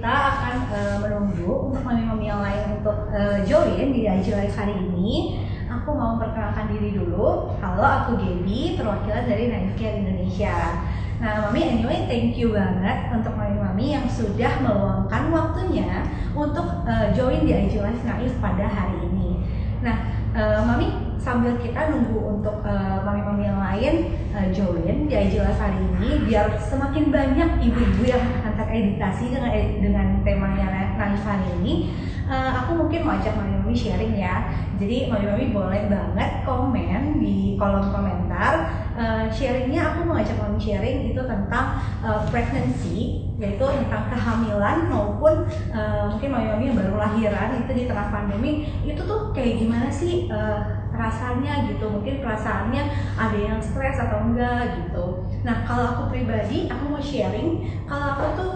kita akan menunggu untuk mami-mami yang lain untuk join di IG Live hari ini. Aku mau memperkenalkan diri dulu. Halo, aku Gaby, perwakilan dari Naif Care Indonesia. Nah, Mami, anyway, thank you banget untuk mami-mami yang sudah meluangkan waktunya untuk join di IG Live Naif pada hari ini. Nah, Mami, sambil kita nunggu untuk mami-mami yang lain join di IG Live hari ini, biar semakin banyak ibu-ibu yang akan teredukasi dengan temanya Naif hari ini, aku mungkin mau ajak mami-mami sharing ya. Jadi mami-mami boleh banget komen di kolom komentar. Sharingnya aku mau ajak mami sharing itu tentang pregnancy, yaitu tentang kehamilan maupun mungkin mami-mami yang baru lahiran itu di tengah pandemi itu tuh kayak gimana sih rasanya gitu, mungkin perasaannya ada yang stres atau enggak gitu. Nah, kalau aku pribadi, aku mau sharing kalau aku tuh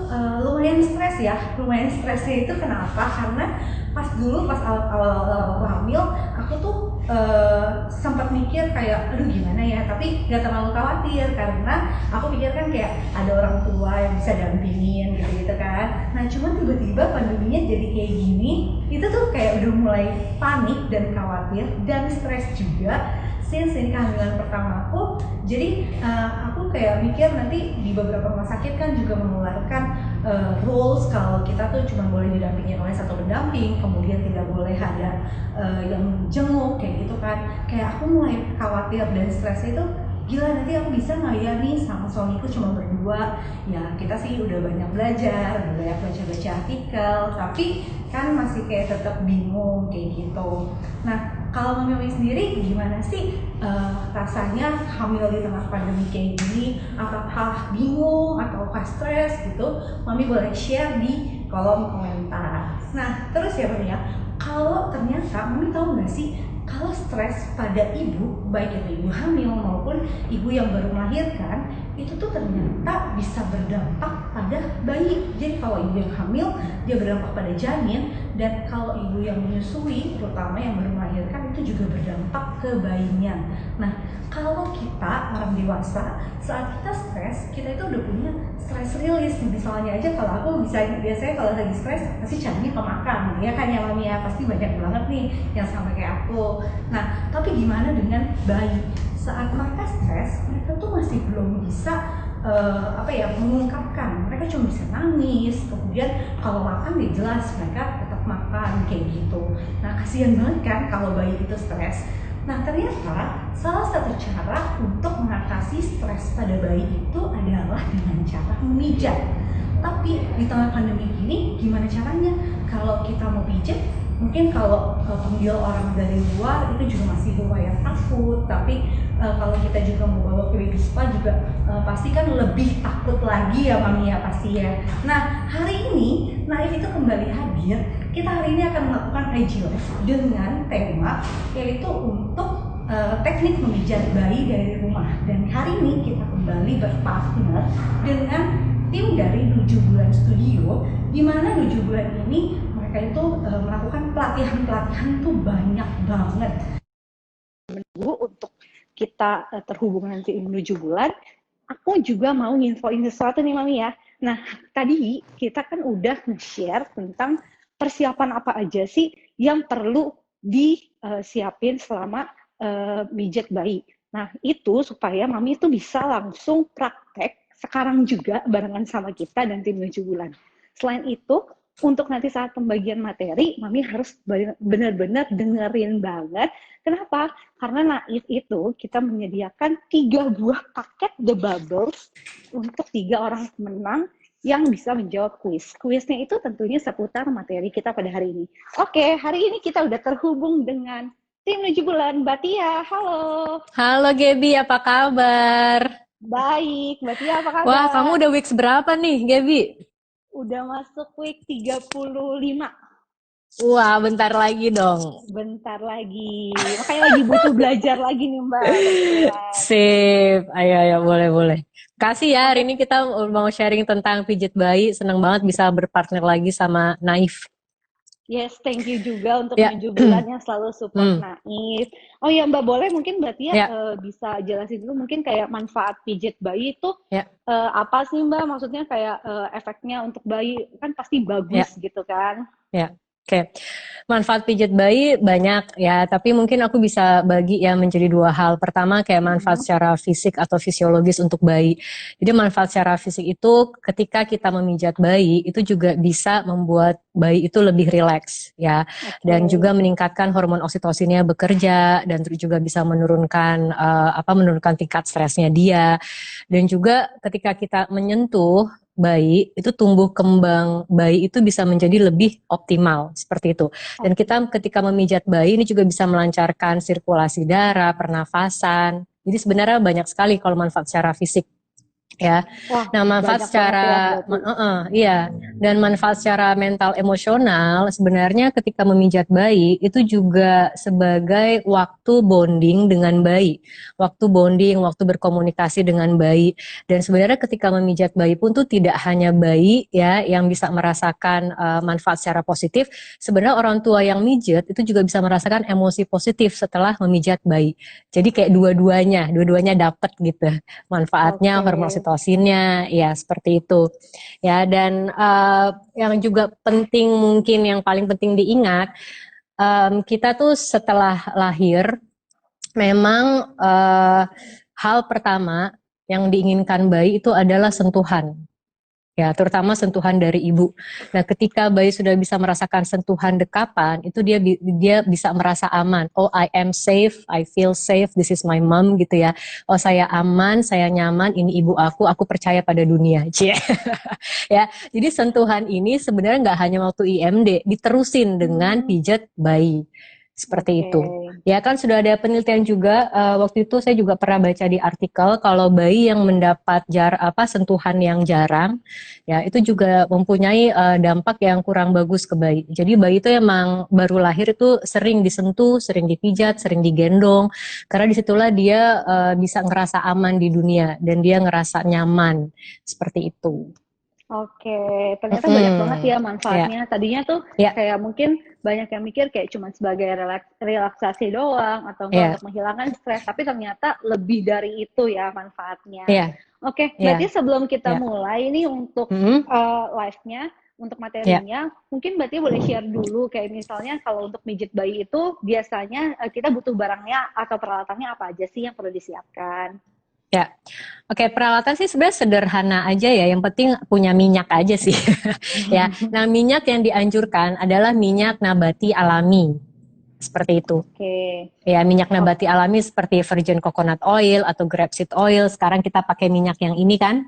lumayan stres ya. Lumayan stresnya itu kenapa? Karena pas awal-awal aku hamil, aku tuh sempat mikir kayak aduh gimana ya, tapi nggak terlalu khawatir karena aku pikir kan kayak ada orang tua yang bisa dampingin gitu kan. Nah, cuman tiba-tiba pandeminya jadi kayak gini, itu tuh kayak udah mulai panik dan khawatir dan stres juga. Since ini kehamilan pertamaku, jadi aku kayak mikir nanti di beberapa rumah sakit kan juga mengeluarkan rules kalau kita tuh cuma boleh didampingi oleh satu pendamping, kemudian tidak boleh ada yang jenguk kayak gitu kan. Kayak aku mulai khawatir dan stres itu, gila nanti aku bisa nggak ya nih sama suamiku cuma berdua. Ya kita sih udah banyak belajar, udah banyak baca-baca artikel, tapi kan masih kayak tetap bingung kayak gitu. Nah, kalau mami sendiri gimana sih rasanya hamil di tengah pandemi kayak gini? Apakah bingung ataukah stres gitu? Mami boleh share di kolom komentar. Nah, terus ya Mami ya, kalau ternyata Mami tahu nggak sih kalau stres pada ibu, baik itu ibu hamil maupun ibu yang baru melahirkan, itu tuh ternyata bisa berdampak pada bayi. Jadi kalau ibu yang hamil, dia berdampak pada janin, dan kalau ibu yang menyusui, terutama yang baru melahirkan, itu juga berdampak ke bayinya. Nah, kalau kita orang dewasa, saat kita stres, kita itu udah punya stress release. Misalnya aja kalau aku biasanya kalau lagi stres, pasti carinya ke makan, ya kan ya Mami ya, pasti banyak banget nih yang sama kayak aku. Nah, tapi gimana dengan bayi? Saat mereka stres, mereka tuh masih belum bisa mengungkapkan. Mereka cuma bisa nangis, kemudian kalau makan ya jelas mereka tetap makan kayak gitu. Nah, kasihan banget kan kalau bayi itu stres. Nah, ternyata salah satu cara untuk mengatasi stres pada bayi itu adalah dengan cara memijat. Tapi di tengah pandemi gini, gimana caranya? Kalau kita mau pijat, mungkin kalau panggil orang dari luar itu juga masih lumayan takut. Tapi kalau kita juga mau bawa ke baby spa juga pasti kan lebih takut lagi ya Mami ya pasti ya. Nah, hari ini Naif itu kembali hadir. Kita hari ini akan melakukan IG Live dengan tema yaitu untuk teknik memijat bayi dari rumah. Dan hari ini kita kembali berpartner dengan tim dari 7 bulan studio, di mana 7 bulan ini mereka itu melakukan pelatihan tuh banyak banget. Untuk kita terhubung nanti menuju bulan, aku juga mau nginfoin sesuatu nih Mami ya. Nah, tadi kita kan udah nge-share tentang persiapan apa aja sih yang perlu disiapin selama mijat bayi. Nah, itu supaya Mami itu bisa langsung praktek sekarang juga barengan sama kita dan tim 7 bulan. Selain itu, untuk nanti saat pembagian materi, Mami harus benar-benar dengerin banget. Kenapa? Karena Naif itu kita menyediakan 3 buah paket The Bubbles untuk 3 orang pemenang yang bisa menjawab kuis. Kuisnya itu tentunya seputar materi kita pada hari ini. Oke, hari ini kita udah terhubung dengan tim 7 bulan. Mbak Tia, halo. Halo Gaby, apa kabar? Baik, Mbak Tia apa kabar? Wah, kamu udah weeks berapa nih, Gaby? Udah masuk week 35. Wah, bentar lagi dong. Bentar lagi. Makanya lagi butuh belajar lagi nih, Mbak. Sip. Ayo, boleh. Kasih ya, hari ini kita mau sharing tentang pijat bayi. Seneng banget bisa berpartner lagi sama Naif. Yes, thank you juga untuk Ya. 7 bulan yang selalu support Hmm. Naif. Oh ya Mbak, boleh mungkin berarti ya Ya. bisa jelasin dulu mungkin kayak manfaat pijit bayi itu Ya. apa sih Mbak? Maksudnya kayak efeknya untuk bayi kan pasti Ya. bagus gitu kan? Ya. Oke, manfaat pijat bayi banyak ya, tapi mungkin aku bisa bagi ya menjadi 2 hal. Pertama kayak manfaat secara fisik atau fisiologis untuk bayi. Jadi manfaat secara fisik itu ketika kita memijat bayi itu juga bisa membuat bayi itu lebih rileks ya, dan juga meningkatkan hormon oksitosinnya bekerja, dan juga bisa menurunkan menurunkan tingkat stresnya dia, dan juga ketika kita menyentuh bayi itu tumbuh kembang bayi itu bisa menjadi lebih optimal seperti itu. Dan kita ketika memijat bayi ini juga bisa melancarkan sirkulasi darah, pernafasan. Jadi sebenarnya banyak sekali kalau manfaat secara fisik ya. Wah, Nah, manfaat banyak banget ya secara berarti. iya, dan manfaat secara mental emosional sebenarnya ketika memijat bayi itu juga sebagai waktu bonding dengan bayi. Waktu bonding, waktu berkomunikasi dengan bayi. Dan sebenarnya ketika memijat bayi pun tuh tidak hanya bayi ya yang bisa merasakan manfaat secara positif, sebenarnya orang tua yang mijat itu juga bisa merasakan emosi positif setelah memijat bayi. Jadi kayak dua-duanya dapat gitu manfaatnya, hormon oksitosinnya, ya seperti itu. Ya, dan yang juga penting mungkin yang paling penting diingat, kita tuh setelah lahir memang hal pertama yang diinginkan bayi itu adalah sentuhan. Ya, terutama sentuhan dari ibu. Nah, ketika bayi sudah bisa merasakan sentuhan dekapan, itu dia bisa merasa aman. Oh, I am safe, I feel safe, this is my mom gitu ya. Oh, saya aman, saya nyaman, ini ibu aku percaya pada dunia. Cie. Ya, jadi sentuhan ini sebenarnya nggak hanya waktu IMD, diterusin dengan pijat bayi. Seperti itu. Ya kan sudah ada penelitian juga, waktu itu saya juga pernah baca di artikel kalau bayi yang mendapat sentuhan yang jarang, ya itu juga mempunyai dampak yang kurang bagus ke bayi. Jadi bayi itu emang baru lahir itu sering disentuh, sering dipijat, sering digendong, karena disitulah dia bisa ngerasa aman di dunia dan dia ngerasa nyaman, seperti itu. Oke, ternyata banyak banget ya manfaatnya. Tadinya tuh Ya. kayak mungkin banyak yang mikir kayak cuma sebagai relaksasi doang atau enggak untuk menghilangkan stres, tapi ternyata lebih dari itu ya manfaatnya. Oke, berarti sebelum kita mulai nih untuk live-nya, untuk materinya, mungkin berarti boleh share dulu kayak misalnya kalau untuk mijit bayi itu biasanya kita butuh barangnya atau peralatannya apa aja sih yang perlu disiapkan? Ya, oke, peralatan sih sebenarnya sederhana aja ya, yang penting punya minyak aja sih. Ya, nah minyak yang dianjurkan adalah minyak nabati alami, seperti itu. Ya, minyak nabati alami seperti virgin coconut oil atau grapeseed oil. Sekarang kita pakai minyak yang ini kan,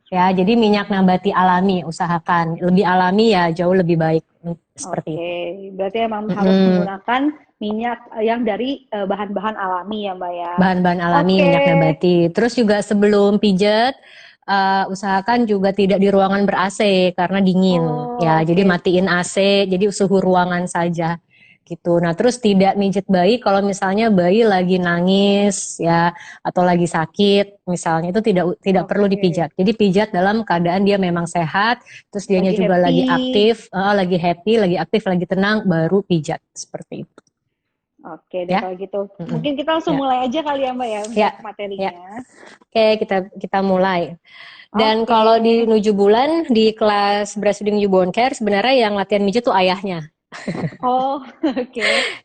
ya. Jadi minyak nabati alami, usahakan lebih alami ya, jauh lebih baik, seperti itu. Berarti emang harus menggunakan minyak yang dari bahan-bahan alami ya Mbak ya. Bahan-bahan alami, minyak nabati. Terus juga sebelum pijat, usahakan juga tidak di ruangan ber-AC karena dingin. Ya, jadi matiin AC, jadi suhu ruangan saja gitu. Nah, terus tidak mijit bayi kalau misalnya bayi lagi nangis ya atau lagi sakit misalnya, itu tidak perlu dipijat. Jadi pijat dalam keadaan dia memang sehat, terus dianya juga lagi aktif, lagi happy, lagi aktif, lagi tenang, baru pijat, seperti itu. Oke deh kalau gitu. Mungkin kita langsung mulai aja kali ya Mbak ya untuk materinya. Oke, kita mulai. Dan kalau di 7 bulan di kelas breastfeeding newborn care sebenarnya yang latihan mijit tuh ayahnya.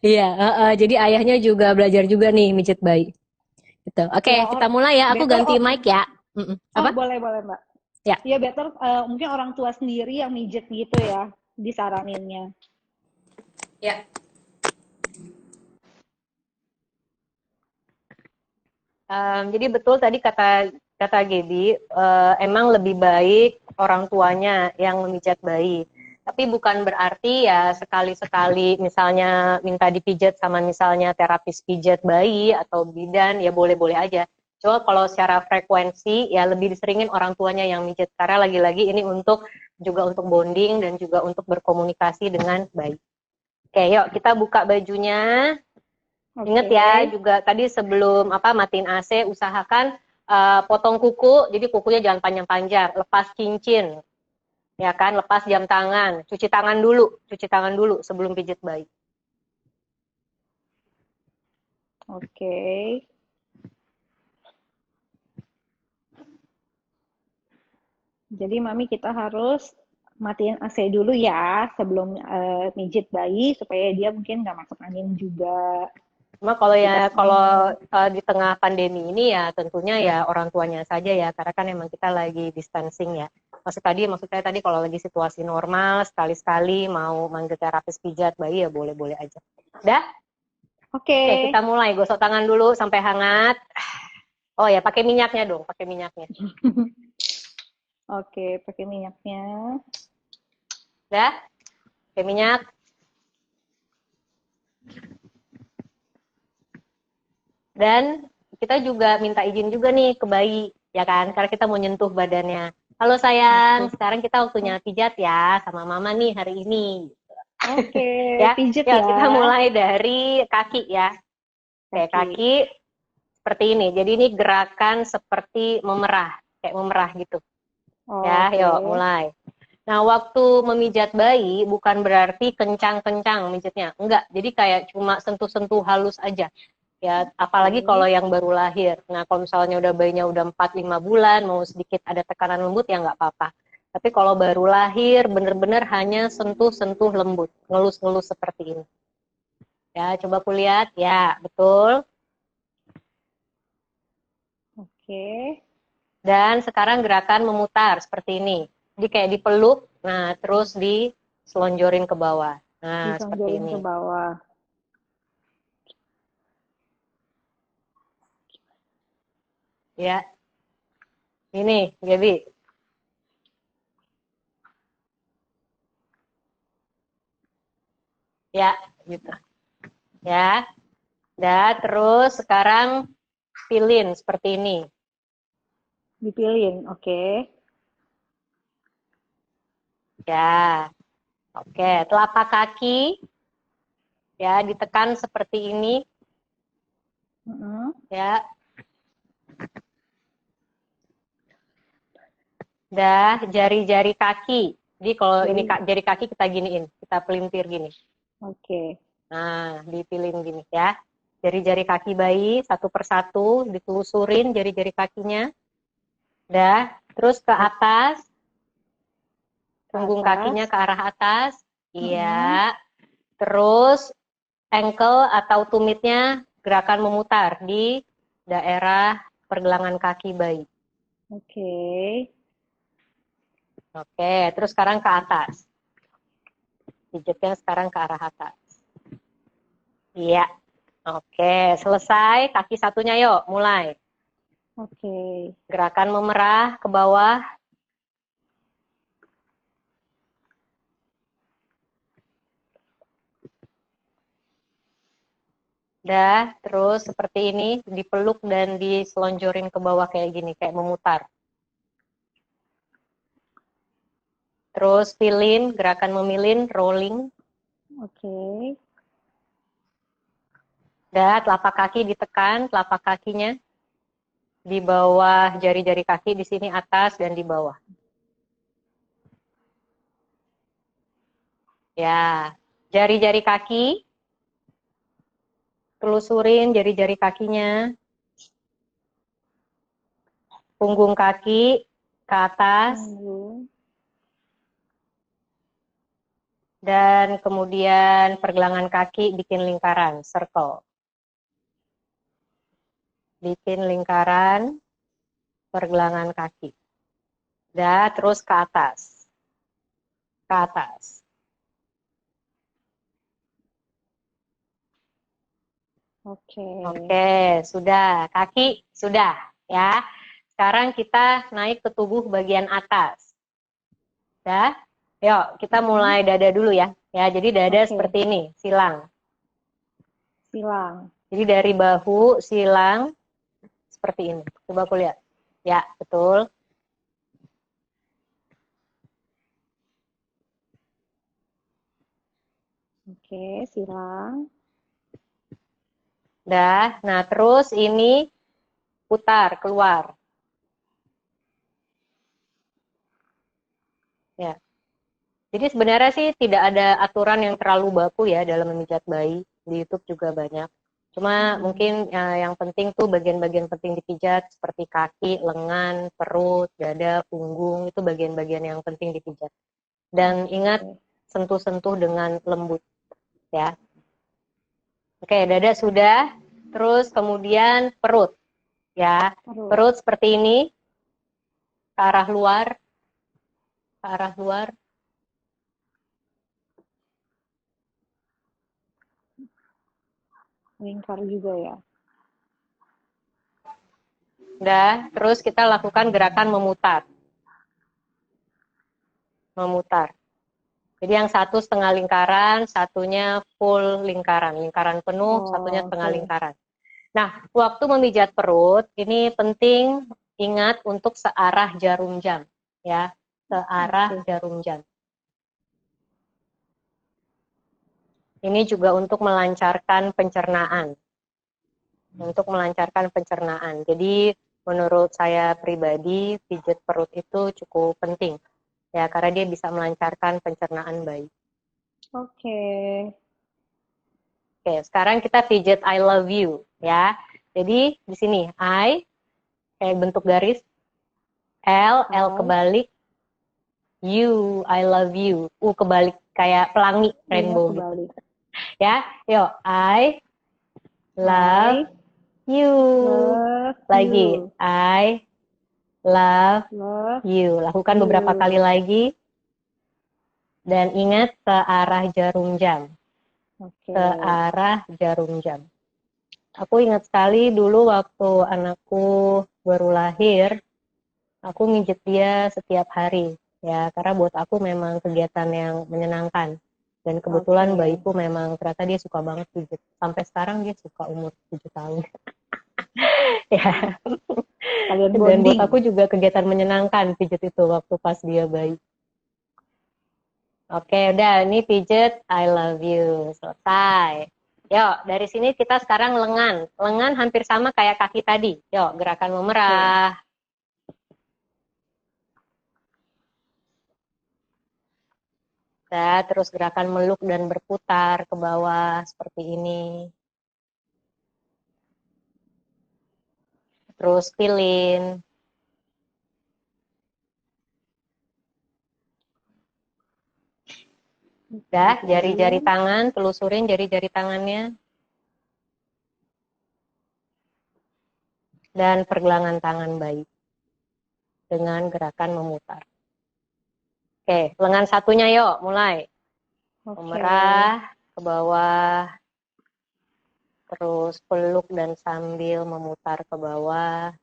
Iya, jadi ayahnya juga belajar juga nih mijit bayi. Gitu. Oke, kita mulai ya. Aku ganti mic ya. Apa? Boleh Mbak. Ya. Ya better mungkin orang tua sendiri yang mijit gitu ya disaraninnya. Ya. Jadi betul tadi kata Gaby, emang lebih baik orang tuanya yang memijat bayi. Tapi bukan berarti ya sekali-sekali misalnya minta dipijat sama misalnya terapis pijat bayi atau bidan, ya boleh-boleh aja. Coba kalau secara frekuensi ya lebih diseringin orang tuanya yang mijat, karena lagi-lagi ini juga untuk bonding dan juga untuk berkomunikasi dengan bayi. Oke, yuk kita buka bajunya. Ingat ya juga tadi sebelum matiin AC usahakan potong kuku, jadi kukunya jangan panjang-panjang, lepas cincin Ya kan, lepas jam tangan, cuci tangan dulu sebelum pijit bayi. Oke. Jadi Mami kita harus matiin AC dulu ya sebelum mijit bayi supaya dia mungkin nggak masuk angin juga. Cuma kalau di tengah pandemi ini ya tentunya ya orang tuanya saja ya, karena kan emang kita lagi distancing ya. Maksud saya tadi kalau lagi situasi normal sekali-sekali mau manggil terapis pijat bayi ya boleh-boleh aja. Dah? Oke, kita mulai. Gosok tangan dulu sampai hangat. Oh ya, pakai minyaknya dong, pakai minyaknya. Oke, pakai minyaknya. Dah? Pakai minyak. Dan kita juga minta izin juga nih ke bayi, ya kan? Karena kita mau nyentuh badannya. Halo sayang, sekarang kita waktunya pijat ya sama mama nih hari ini. Oke, Ya, pijat ya. Kita mulai dari kaki ya. Kayak kaki seperti ini. Jadi ini gerakan seperti memerah, kayak memerah gitu. Ya, yuk mulai. Nah, waktu memijat bayi bukan berarti kencang-kencang mijitnya. Enggak, jadi kayak cuma sentuh-sentuh halus aja. Ya, apalagi kalau yang baru lahir. Nah, kalau misalnya udah bayinya udah 4-5 bulan, mau sedikit ada tekanan lembut ya nggak apa-apa. Tapi kalau baru lahir, bener-bener hanya sentuh-sentuh lembut, ngelus-ngelus seperti ini. Ya, coba aku lihat. Ya, betul. Oke. Dan sekarang gerakan memutar seperti ini. Jadi kayak dipeluk, nah terus diselonjorin ke bawah. Nah, seperti ini. Ke bawah. Ya. Ini, Gaby. Ya, gitu. Ya. Dan terus sekarang pilin seperti ini. Dipilin, oke. Ya. Oke, telapak kaki ya ditekan seperti ini. Ya. Dah, jari-jari kaki. Jadi kalau ini jari kaki kita giniin, kita pelintir gini. Oke. Nah, dipilin gini ya. Jari-jari kaki bayi satu persatu ditelusurin jari-jari kakinya. Dah, terus ke atas. Punggung kakinya ke arah atas. Iya. Terus ankle atau tumitnya gerakan memutar di daerah pergelangan kaki bayi. Oke. Oke, terus sekarang ke atas. Pijatnya sekarang ke arah atas. Iya. Oke, selesai. Kaki satunya yuk, mulai. Oke. Gerakan memerah ke bawah. Dah, terus seperti ini, dipeluk dan diselonjorin ke bawah kayak gini, kayak memutar. Terus pilin, gerakan memilin, rolling. Oke. Dah, telapak kaki ditekan, telapak kakinya di bawah jari-jari kaki, di sini atas dan di bawah. Ya, jari-jari kaki, telusurin jari-jari kakinya, punggung kaki ke atas, dan kemudian pergelangan kaki bikin lingkaran, circle. Bikin lingkaran pergelangan kaki. Dah, terus ke atas. Ke atas. Oke, sudah. Kaki sudah, ya. Sekarang kita naik ke tubuh bagian atas. Dah? Yuk, kita mulai dada dulu ya. Ya, jadi dada seperti ini, silang. Silang. Jadi dari bahu, silang, seperti ini. Coba aku lihat. Ya, betul. Oke, silang. Dah, nah terus ini putar, keluar. Ya, Jadi sebenarnya sih tidak ada aturan yang terlalu baku ya dalam memijat bayi. Di YouTube juga banyak. Cuma mungkin yang penting tuh bagian-bagian penting dipijat seperti kaki, lengan, perut, dada, punggung, itu bagian-bagian yang penting dipijat. Dan ingat sentuh-sentuh dengan lembut ya. Oke, dada sudah. Terus kemudian perut ya. Perut seperti ini ke arah luar. Ke arah luar. Lingkar juga ya. Udah, terus kita lakukan gerakan memutar. Memutar. Jadi yang satu setengah lingkaran, satunya full lingkaran. Lingkaran penuh, satunya setengah lingkaran. Nah, waktu memijat perut, ini penting ingat untuk searah jarum jam. Ya, searah jarum jam. Ini juga untuk melancarkan pencernaan. Untuk melancarkan pencernaan. Jadi, menurut saya pribadi, pijat perut itu cukup penting. Ya, karena dia bisa melancarkan pencernaan bayi. Oke, sekarang kita pijat I love you, ya. Jadi, di sini, I, kayak bentuk garis. L kebalik. You, I love you. U kebalik, kayak pelangi, rainbow gitu. Ya, yuk, I love you. Lagi, I love you. Lakukan beberapa kali lagi. Dan ingat ke arah jarum jam. Ke arah jarum jam. Aku ingat sekali dulu waktu anakku baru lahir, aku mijit dia setiap hari. Ya, karena buat aku memang kegiatan yang menyenangkan. Dan kebetulan bayiku memang ternyata dia suka banget pijit. Sampai sekarang dia suka umur 7 tahun. Ya. Dan buat aku juga kegiatan menyenangkan pijit itu waktu pas dia bayi. Oke, udah ini pijit I love you. Selesai. Yuk, dari sini kita sekarang lengan. Lengan hampir sama kayak kaki tadi. Yuk, gerakan memerah. Terus gerakan meluk dan berputar ke bawah seperti ini. Terus pilin. Udah, jari-jari tangan, telusurin jari-jari tangannya. Dan pergelangan tangan bayi. Dengan gerakan memutar. Oke, lengan satunya yuk, mulai. Memerah ke bawah. Terus peluk dan sambil memutar ke bawah.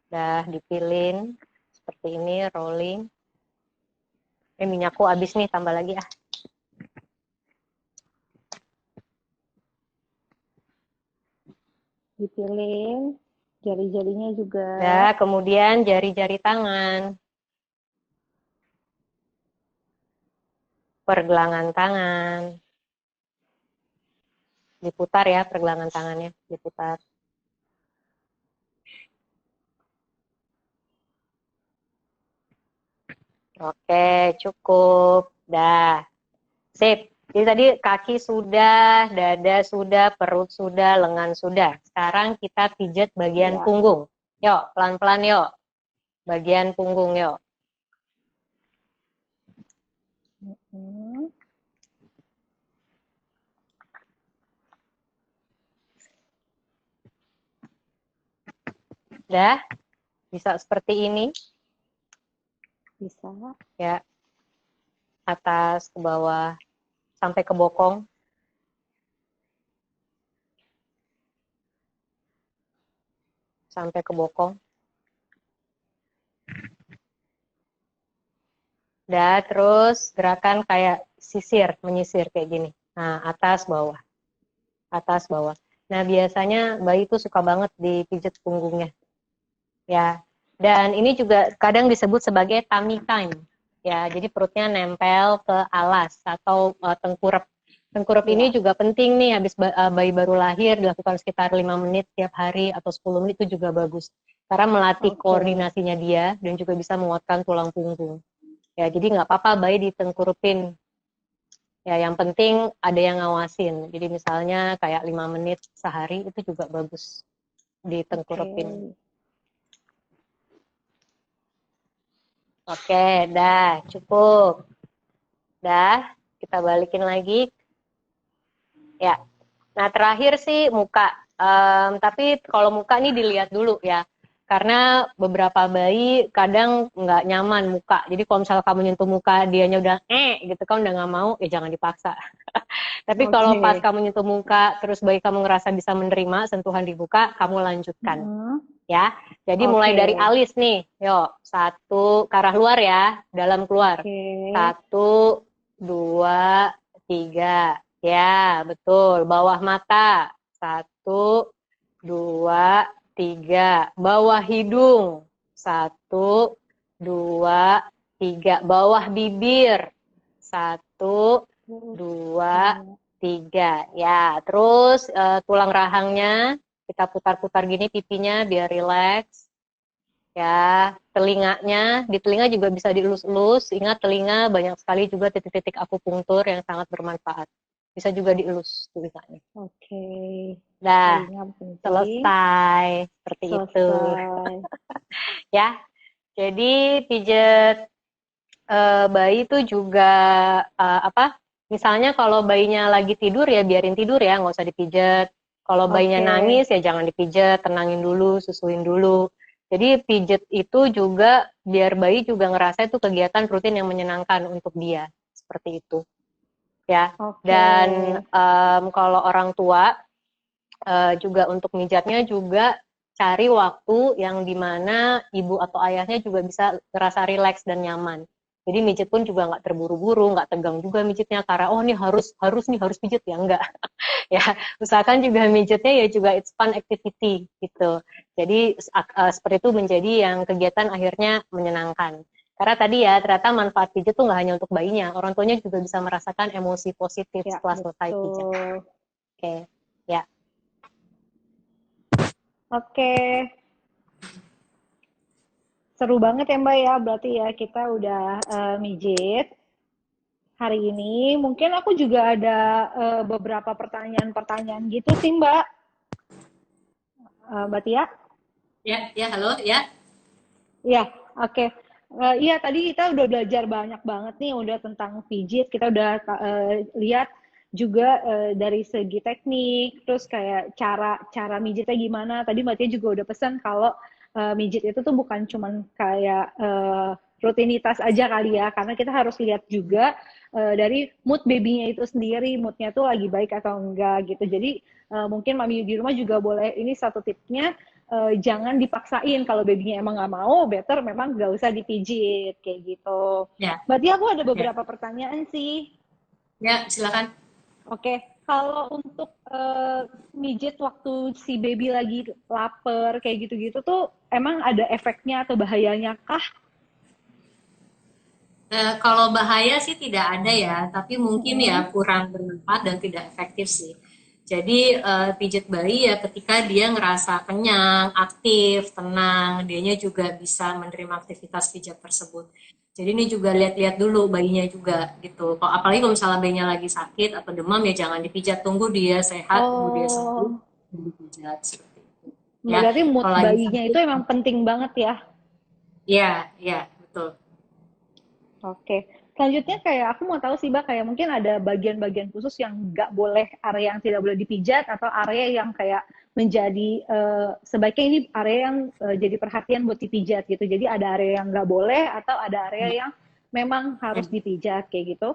Udah dipilin. Seperti ini, rolling. Minyakku habis nih, tambah lagi ah. Dipilin, jari-jarinya juga. Ya, kemudian jari-jari tangan. Pergelangan tangan. Diputar ya pergelangan tangannya, diputar. Oke, cukup. Dah. Sip. Jadi tadi kaki sudah, dada sudah, perut sudah, lengan sudah. Sekarang kita pijat bagian punggung. Yuk, pelan-pelan yuk. Bagian punggung yuk. Udah? Bisa seperti ini? Bisa. Ya. Atas ke bawah sampai ke bokong. Sampai ke bokong. Udah, terus gerakan kayak sisir, menyisir kayak gini. Nah, atas bawah. Atas bawah. Nah, biasanya bayi tuh suka banget dipijat punggungnya. Ya. Dan ini juga kadang disebut sebagai tummy time. Ya, jadi perutnya nempel ke alas atau tengkurap. Tengkurap ini juga penting nih habis bayi baru lahir dilakukan sekitar 5 menit tiap hari atau 10 menit itu juga bagus. Karena melatih koordinasinya dia dan juga bisa menguatkan tulang punggung. Ya, jadi nggak apa-apa bayi ditengkurupin. Ya, yang penting ada yang ngawasin. Jadi misalnya kayak 5 menit sehari itu juga bagus ditengkurupin. Oke, dah cukup. Dah, kita balikin lagi. Ya, nah terakhir sih muka. Tapi kalau muka nih dilihat dulu ya. Karena beberapa bayi kadang nggak nyaman muka. Jadi kalau misalnya kamu nyentuh muka, dianya udah gitu kan udah nggak mau, ya jangan dipaksa. Tapi kalau pas kamu nyentuh muka, terus bayi kamu ngerasa bisa menerima sentuhan di muka, kamu lanjutkan. Ya, jadi mulai dari alis nih. Yuk, 1, ke arah luar ya, dalam keluar. 1, 2, 3. Ya, betul. Bawah mata. 1, 2, 3. Bawah hidung. 1, 2, 3. Bawah bibir. 1, 2, 3. Ya, terus tulang rahangnya kita putar-putar gini pipinya biar rileks. Ya, telinganya, di telinga juga bisa dielus-elus. Ingat telinga banyak sekali juga titik-titik akupunktur yang sangat bermanfaat. Bisa juga dielus telinganya. Nah, selesai. Seperti itu. Ya, jadi pijat bayi itu juga misalnya kalau bayinya lagi tidur ya biarin tidur ya, nggak usah dipijat. Kalau bayinya nangis ya jangan dipijat, tenangin dulu, susuin dulu. Jadi pijat itu juga biar bayi juga ngerasa itu kegiatan rutin yang menyenangkan untuk dia, seperti itu. Ya. Dan kalau orang tua juga untuk mijatnya juga cari waktu yang dimana ibu atau ayahnya juga bisa ngerasa rileks dan nyaman. Jadi mijit pun juga nggak terburu-buru, nggak tegang juga mijitnya karena oh ini harus pijit ya, enggak. Ya, usahakan juga mijitnya ya juga it's fun activity gitu. Jadi seperti itu menjadi yang kegiatan akhirnya menyenangkan. Karena tadi ya ternyata manfaat pijit tuh nggak hanya untuk bayinya, orang tuanya juga bisa merasakan emosi positif setelah selesai pijat. Oke, ya. Seru banget ya Mbak ya, berarti ya kita udah mijit hari ini. Mungkin aku juga ada beberapa pertanyaan-pertanyaan gitu sih Mbak. Mbak Tia? Ya, halo, ya. Ya, oke. Iya, tadi kita udah belajar banyak banget nih udah tentang pijit. Kita udah lihat juga dari segi teknik, terus kayak cara mijitnya gimana. Tadi Mbak Tia juga udah pesan kalau mijit itu tuh bukan cuman kayak rutinitas aja kali ya, karena kita harus lihat juga dari mood babynya itu sendiri, moodnya tuh lagi baik atau enggak gitu. Jadi mungkin mami di rumah juga boleh, ini satu tipsnya, jangan dipaksain. Kalau babynya emang nggak mau, better memang nggak usah dipijit kayak gitu. Ya. Berarti aku ada beberapa pertanyaan sih. Ya, silakan. Oke, kalau untuk mijit waktu si baby lagi lapar kayak gitu-gitu tuh emang ada efeknya atau bahayanya kah? Kalau bahaya sih tidak ada ya, tapi mungkin ya kurang bermanfaat dan tidak efektif sih. Jadi pijat bayi ya ketika dia ngerasa kenyang, aktif, tenang, dianya juga bisa menerima aktivitas pijat tersebut. Jadi ini juga lihat-lihat dulu bayinya juga gitu. Kalau apalagi kalau misalnya bayinya lagi sakit atau demam ya jangan dipijat, tunggu dia sehat, tunggu dia sembuh, dipijat seperti itu. Ya, berarti mood bayinya itu emang penting banget ya? Iya, betul. Oke, selanjutnya kayak aku mau tahu sih Mbak, kayak mungkin ada bagian-bagian khusus yang nggak boleh, area yang tidak boleh dipijat, atau area yang kayak menjadi sebaiknya ini area yang jadi perhatian buat dipijat gitu. Jadi ada area yang nggak boleh atau ada area yang memang harus dipijat kayak gitu.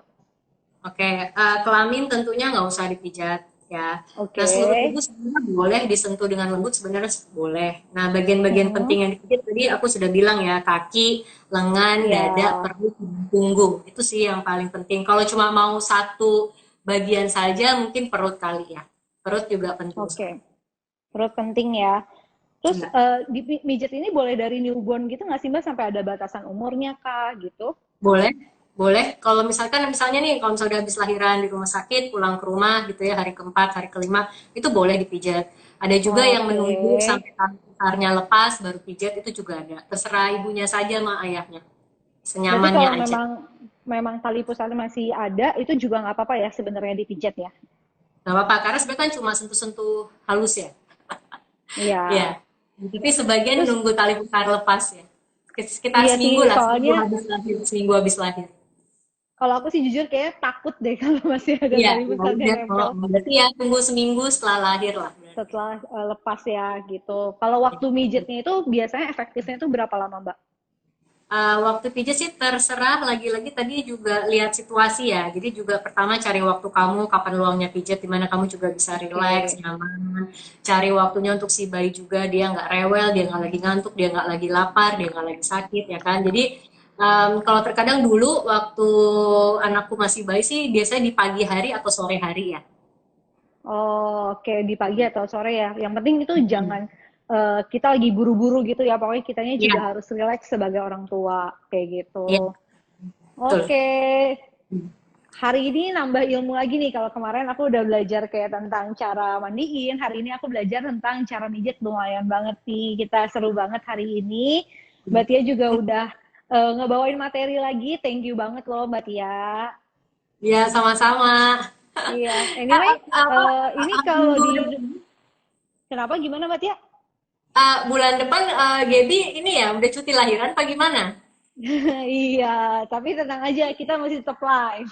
Oke, kelamin tentunya nggak usah dipijat ya. Nah, seluruh tubuh sebenarnya boleh disentuh dengan lembut, sebenarnya boleh. Nah, bagian-bagian penting yang dipijat tadi aku sudah bilang ya, kaki, lengan, dada, perut, punggung. Itu sih yang paling penting. Kalau cuma mau satu bagian saja, mungkin perut kali ya. Perut juga penting. Oke, perut penting ya. Terus di mijat ini boleh dari newborn gitu nggak sih Mbak, sampai ada batasan umurnya kah gitu? Boleh. Kalau misalnya nih, kalau misalnya udah habis lahiran di rumah sakit, pulang ke rumah gitu ya, hari keempat, hari kelima, itu boleh dipijat. Ada juga yang menunggu sampai tali pusarnya lepas, baru pijat, itu juga ada. Terserah ibunya saja sama ayahnya. Berarti senyamannya kalau aja. memang tali pusar masih ada, itu juga nggak apa-apa ya sebenarnya dipijat ya? Nggak apa-apa, karena sebenarnya kan cuma sentuh-sentuh halus ya. Iya. Ya, tapi sebagian Terus nunggu tali pusar lepas ya. Sekitar iya sih, seminggu lah, seminggu soalnya habis lahir, seminggu habis lahir. kalau aku sih jujur kayak takut deh kalau masih ada Iya, tali ya pusarnya udah. nempel Berarti ya tunggu seminggu setelah lahir lah berarti. setelah lepas ya gitu. Kalau waktu mijetnya itu biasanya efektifnya itu berapa lama, Mbak? Waktu pijat sih terserah, lagi-lagi tadi juga lihat situasi ya. Jadi juga pertama cari waktu kamu, kapan luangnya pijat, dimana kamu juga bisa Oke. relax, nyaman. Cari waktunya untuk si bayi juga, dia nggak rewel, dia nggak lagi ngantuk, dia nggak lagi lapar, dia nggak lagi sakit, ya kan. Jadi kalau terkadang dulu waktu anakku masih bayi sih, biasanya di pagi hari atau sore hari ya. Oh, oke di pagi atau sore ya. Yang penting itu Hmm. jangan kita lagi buru-buru gitu ya. Pokoknya kitanya juga Iya, harus relax sebagai orang tua kayak iya, gitu. betul. Oke, hari ini nambah ilmu lagi nih. Kalau kemarin aku udah belajar kayak tentang cara mandiin, hari ini aku belajar tentang cara mijet lumayan banget nih. Kita seru banget hari ini. Mbak Tia juga udah ngebawain materi lagi. Thank you banget loh Mbak Tia. Iya, sama-sama. Iya, anyway, Apa, ini kalau minggu di depan, kenapa gimana Mbak Tia? bulan depan Gaby ini ya udah cuti lahiran apa gimana? Iya, tapi tenang aja, kita masih tetap live.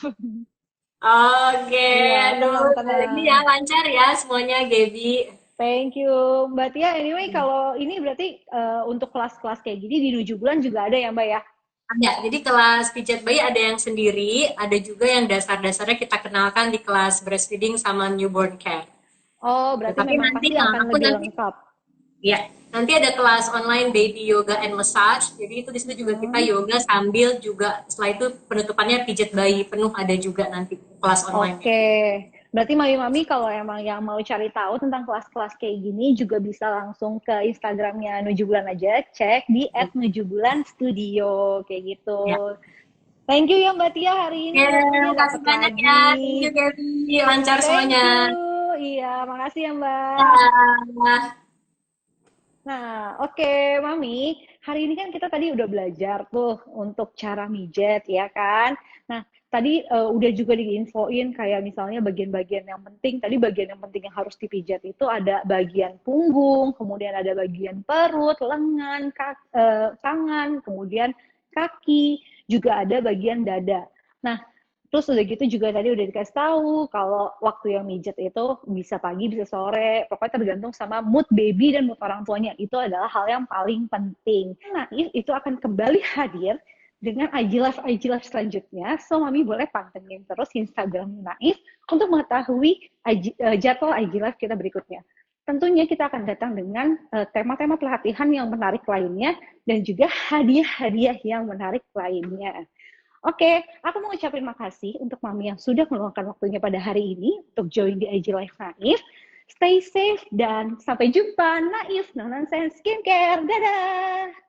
Oke, Iya, aduh, ini tenang-tenang. ya lancar ya semuanya, Gaby. Thank you, Mbak Tia. Anyway, kalau ini berarti untuk kelas-kelas kayak gini di 7 bulan juga ada ya, Mbak ya? Ada, jadi kelas pijat bayi ada yang sendiri, ada juga yang dasar-dasarnya kita kenalkan di kelas breastfeeding sama newborn care. Oh, Ya, berarti tapi memang nanti pasti akan aku lebih nanti lengkap. ya nanti ada kelas online baby yoga and massage. Jadi itu di situ juga kita Hmm, yoga sambil juga setelah itu penutupannya pijat bayi penuh ada juga nanti kelas online-nya. oke. Berarti mami-mami kalau emang yang mau cari tahu tentang kelas-kelas kayak gini juga bisa langsung ke Instagramnya Nuju Bulan aja, cek di @nujubulanstudio kayak gitu. Ya. Thank you ya Mbak Tia hari ini Oke, ilmunya makasih dapat banyak ya. Thank you, lagi. Gaby. Lancar Thank semuanya. you. Iya, makasih ya Mbak. Dah. Nah, oke, Mami. Hari ini kan kita tadi udah belajar tuh untuk cara mijet, ya kan? Nah, tadi udah juga diinfoin kayak misalnya bagian-bagian yang penting. Tadi bagian yang penting yang harus dipijat itu ada bagian punggung, kemudian ada bagian perut, lengan, tangan, kemudian kaki, juga ada bagian dada. Nah, terus udah gitu juga tadi udah dikasih tahu kalau waktu yang mijet itu bisa pagi, bisa sore, pokoknya tergantung sama mood baby dan mood orang tuanya. Itu adalah hal yang paling penting. Naif itu akan kembali hadir dengan IG Live selanjutnya. So, Mami boleh pantengin terus Instagram Naif untuk mengetahui jadwal IG Live kita berikutnya. Tentunya kita akan datang dengan tema-tema pelatihan yang menarik lainnya dan juga hadiah-hadiah yang menarik lainnya. Oke, aku mau ucapin makasih untuk Mami yang sudah meluangkan waktunya pada hari ini untuk join di IG Live Naif. Stay safe dan sampai jumpa Naif, non-nonsense skincare. Dadah!